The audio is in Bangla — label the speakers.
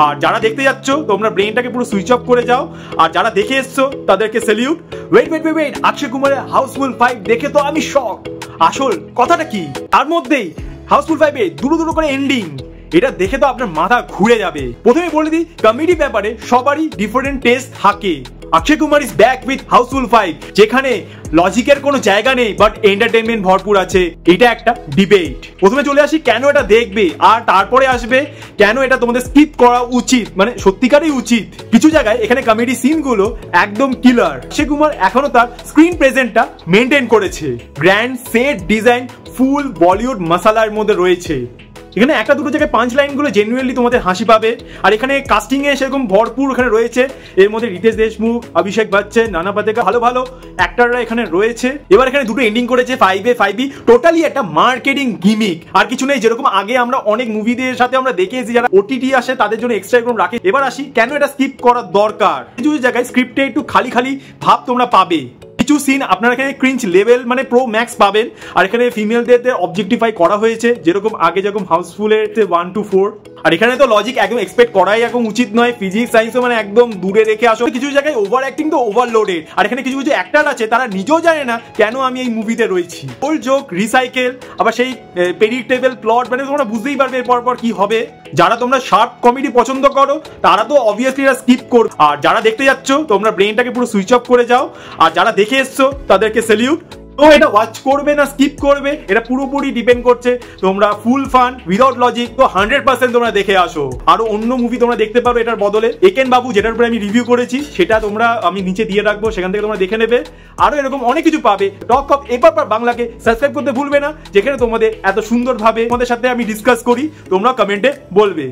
Speaker 1: আর যারা দেখতে যাচ্ছ তোমরা ব্রেনটাকে পুরো সুইচ অফ করে যাও, আর যারা দেখে এসছো তাদেরকে স্যালিউট। ওয়েট, অক্ষয় কুমারের হাউসফুল 5 দেখে তো আমি শক। আসল কথাটা কি, তার মধ্যেই হাউসফুল 5 এ দুটো করে এন্ডিং, এটা দেখে তো আপনার মাথা ঘুরে যাবে। প্রথমে বলে দিই, কমেডি ব্যাপারে সবারই ডিফারেন্ট টেস্ট থাকে। Akshay Kumar is back with Housefull 5, যেখানে লজিকের কোনো জায়গা নেই বাট এন্টারটেইনমেন্ট ভরপুর আছে। এটা একটা ডিবেট। প্রথমে চলে আসি কেন এটা দেখবে, আর তারপরে আসবে কেন এটা তোমাদের স্কিপ করা উচিত, মানে সত্যিকারই উচিত। কিছু জায়গায় এখানে কমেডি সিন গুলো একদম কিলার। অক্ষয় কুমার এখনো তার স্ক্রিন প্রেজেন্টটা মেনটেন করেছে। Grand set design full Bollywood মশালার মধ্যে রয়েছে। এখানে একটা দুটো জায়গায় পাঁচ লাইন গুলো জেনুইনলি তোমাদের হাসি পাবে। আর এখানে কাস্টিং এ সেরকম ভরপুর এখানে রয়েছে। এর মধ্যে রিতেশ দেশমুখ, অভিষেক বচ্চন, নানা পাটেকর, ভালো ভালো অ্যাক্টররা এখানে রয়েছে। এবার এখানে দুটো এন্ডিং করেছে 5A টোটালি একটা মার্কেটিং গিমিক, আর কিছু নেই। যেরকম আগে আমরা অনেক মুভিদের সাথে আমরা দেখে এসেছি, যারা ওটিটি আসে তাদের জন্য এক্সট্রা এরকম রাখে। এবার আসি কেন এটা স্কিপ করার দরকার। কিছু জায়গায় স্ক্রিপ্টে একটু খালি ভাব তোমরা পাবে। কিছু সিন আপনারা এখানে ক্রিঞ্চ লেভেল মানে প্রো ম্যাক্স পাবেন। আর এখানে ফিমেলদের অবজেক্টিফাই করা হয়েছে, যেরকম আগে যেরকম হাউসফুলের 1 to 4। আর এখানে তো লজিক একদম এক্সপেক্ট করাই এখন উচিত নয়। ফিজিক্স সায়েন্সও মানে একদম দূরে রেখে আসো। কিছু জায়গায় ওভার অ্যাক্টিং তো ওভারলোডেড। আর এখানে কিছু অ্যাক্টর আছে তারা নিজেও জানে না কেন আমি এই মুভিতে রয়েছি। ওল্ড জোক রিসাইকেল, আবার সেই প্রেডিক্টেবল প্লট, মানে তোমরা বুঝতেই পারবে এরপর কি হবে। যারা তোমরা শার্প কমেডি পছন্দ করো তারা তো অবভিয়াসলি এটা স্কিপ করো, আর যারা দেখতে যাচ্ছ তোমরা ব্রেনটাকে পুরো সুইচ অফ করে যাও, আর যারা দেখে এসছো তাদেরকে স্যালিউট। তো এটা ওয়াচ করবে না স্কিপ করবে এটা পুরোপুরি ডিপেন্ড করছে। তোমরা ফুল ফান উইদাউট লজিক তো 100% তোমরা দেখে আসো। আরো অন্য মুভি তোমরা দেখতে পারো এটার বদলে। একেন বাবু, যেটার উপরে আমি রিভিউ করেছি, সেটা তোমরা আমি নিচে দিয়ে রাখবো, সেখান থেকে তোমরা দেখে নেবে। আরো এরকম অনেক কিছু পাবে। টক অফ এবার বাংলাকে সাবস্ক্রাইব করতে ভুলবে না, যেখানে তোমাদের এত সুন্দরভাবে তোমাদের সাথে আমি ডিসকাস করি। তোমরা কমেন্টে বলবে।